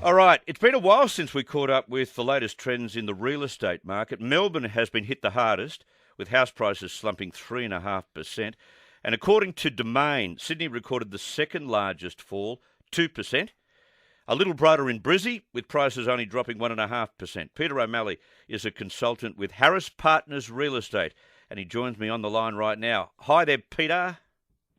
All right, it's been a while since we caught up with the latest trends in the real estate market. Melbourne has been hit the hardest, with house prices slumping 3.5%. And according to Domain, Sydney recorded the second largest fall, 2%. A little brighter in Brizzy, with prices only dropping 1.5%. Peter O'Malley is a consultant with Harris Partners Real Estate, and he joins me on the line right now. Hi there, Peter.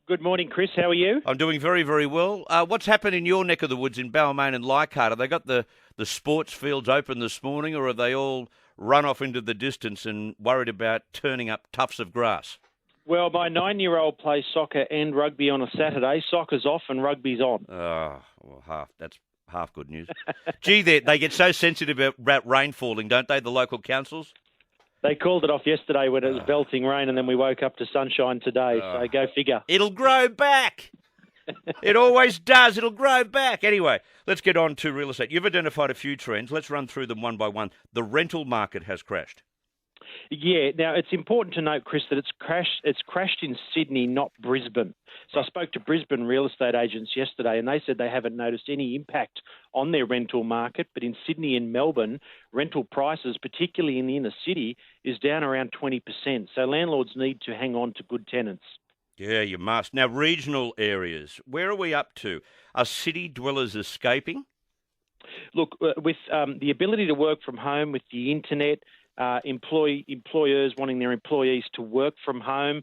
Good morning, Chris. How are you? I'm doing very, very well. What's happened in your neck of the woods in Balmain and Leichhardt? Have they got the sports fields open this morning, or are they all run off into the distance and worried about turning up tufts of grass? Well, my 9-year-old plays soccer and rugby on a Saturday. Soccer's off and rugby's on. Oh, well, that's half good news. Gee, they get so sensitive about rain falling, don't they, the local councils? They called it off yesterday when it was belting rain, and then we woke up to sunshine today, so go figure. It'll grow back. It always does. It'll grow back. Anyway, let's get on to real estate. You've identified a few trends. Let's run through them one by one. The rental market has crashed. Yeah. Now, it's important to note, Chris, that it's crashed in Sydney, not Brisbane. So I spoke to Brisbane real estate agents yesterday, and they said they haven't noticed any impact on their rental market. But in Sydney and Melbourne, rental prices, particularly in the inner city, is down around 20%. So landlords need to hang on to good tenants. Yeah, you must. Now, regional areas, where are we up to? Are city dwellers escaping? Look, with the ability to work from home, with the internet, employers wanting their employees to work from home,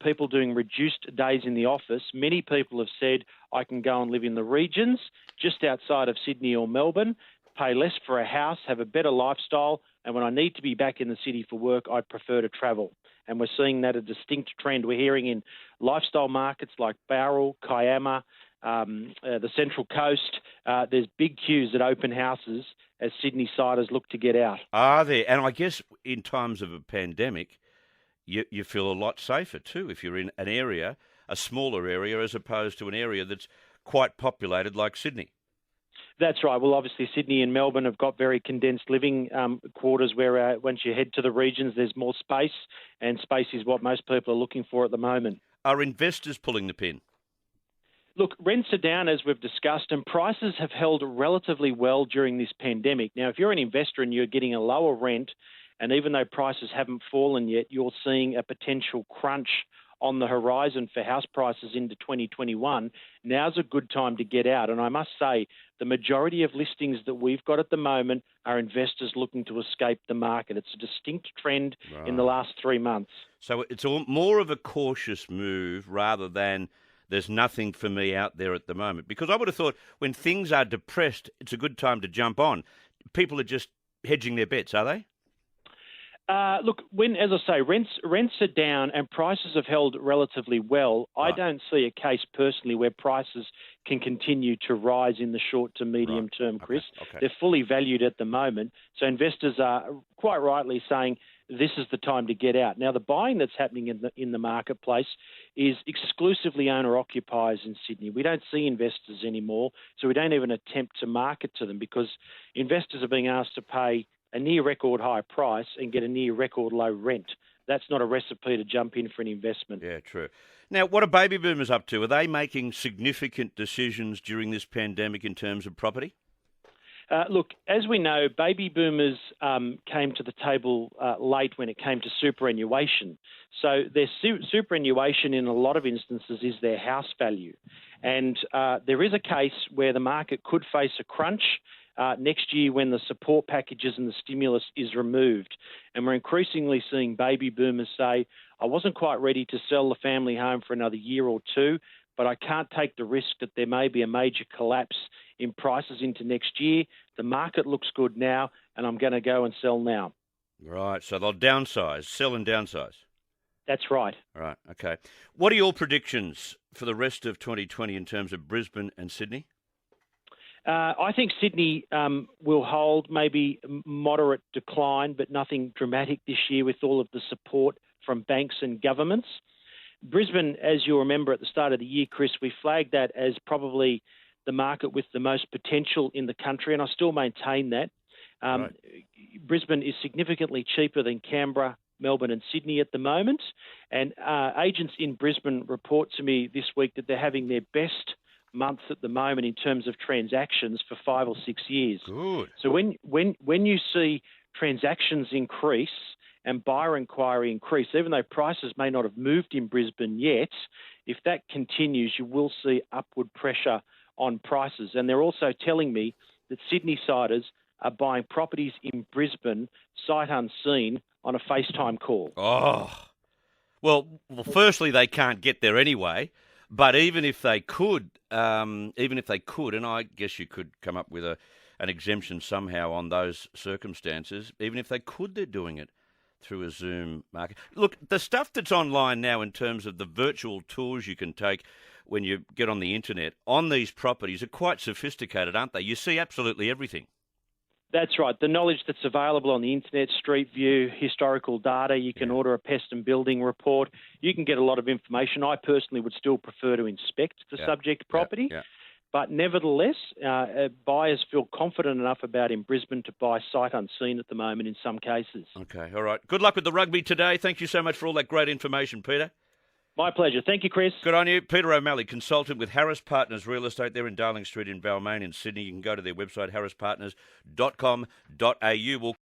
people doing reduced days in the office, many people have said, I can go and live in the regions just outside of Sydney or Melbourne, pay less for a house, have a better lifestyle, and when I need to be back in the city for work, I'd prefer to travel. And we're seeing that a distinct trend. We're hearing in lifestyle markets like Bowral, Kiama, the Central Coast, there's big queues at open houses as Sydney-siders look to get out. Are there? And I guess in times of a pandemic, you feel a lot safer too if you're in an area, a smaller area, as opposed to an area that's quite populated like Sydney. That's right. Well, obviously, Sydney and Melbourne have got very condensed living quarters where once you head to the regions, there's more space, and space is what most people are looking for at the moment. Are investors pulling the pin? Look, rents are down, as we've discussed, and prices have held relatively well during this pandemic. Now, if you're an investor and you're getting a lower rent, and even though prices haven't fallen yet, you're seeing a potential crunch on the horizon for house prices into 2021, now's a good time to get out. And I must say, the majority of listings that we've got at the moment are investors looking to escape the market. It's a distinct trend in the last 3 months. So it's more of a cautious move rather than there's nothing for me out there at the moment. Because I would have thought when things are depressed, it's a good time to jump on. People are just hedging their bets, are they? Look, as I say, rents are down and prices have held relatively well. Right. I don't see a case personally where prices can continue to rise in the short to medium term, Chris. Okay. They're fully valued at the moment. So investors are quite rightly saying this is the time to get out. Now, the buying that's happening in the marketplace is exclusively owner-occupiers in Sydney. We don't see investors anymore, so we don't even attempt to market to them because investors are being asked to pay a near record high price and get a near record low rent. That's not a recipe to jump in for an investment. Yeah, true. Now, what are baby boomers up to? Are they making significant decisions during this pandemic in terms of property? Look, as we know, baby boomers came to the table late when it came to superannuation. So their superannuation in a lot of instances is their house value. And there is a case where the market could face a crunch next year when the support packages and the stimulus is removed. And we're increasingly seeing baby boomers say, I wasn't quite ready to sell the family home for another year or two, but I can't take the risk that there may be a major collapse in prices into next year. The market looks good now, and I'm going to go and sell now. Right, so they'll downsize, sell and downsize. That's right. All right, okay. What are your predictions for the rest of 2020 in terms of Brisbane and Sydney? I think Sydney will hold maybe moderate decline, but nothing dramatic this year with all of the support from banks and governments. Brisbane, as you'll remember at the start of the year, Chris, we flagged that as probably the market with the most potential in the country, and I still maintain that. Right. Brisbane is significantly cheaper than Canberra, Melbourne and Sydney at the moment, and agents in Brisbane report to me this week that they're having their best months at the moment in terms of transactions for 5 or 6 years. Good. So when you see transactions increase and buyer inquiry increase, even though prices may not have moved in Brisbane yet, if that continues, you will see upward pressure on prices. And they're also telling me that Sydney siders are buying properties in Brisbane sight unseen on a FaceTime call. Oh, well, firstly, they can't get there anyway. But even if they could, and I guess you could come up with an exemption somehow on those circumstances, even if they could, they're doing it through a Zoom market. Look, the stuff that's online now in terms of the virtual tours you can take when you get on the internet on these properties are quite sophisticated, aren't they? You see absolutely everything. That's right. The knowledge that's available on the internet, Street View, historical data, you can order a pest and building report. You can get a lot of information. I personally would still prefer to inspect the subject property. But nevertheless, buyers feel confident enough about in Brisbane to buy sight unseen at the moment in some cases. Okay, all right. Good luck with the rugby today. Thank you so much for all that great information, Peter. My pleasure. Thank you, Chris. Good on you. Peter O'Malley, consultant with Harris Partners Real Estate. They're in Darling Street in Balmain in Sydney. You can go to their website, harrispartners.com.au. We'll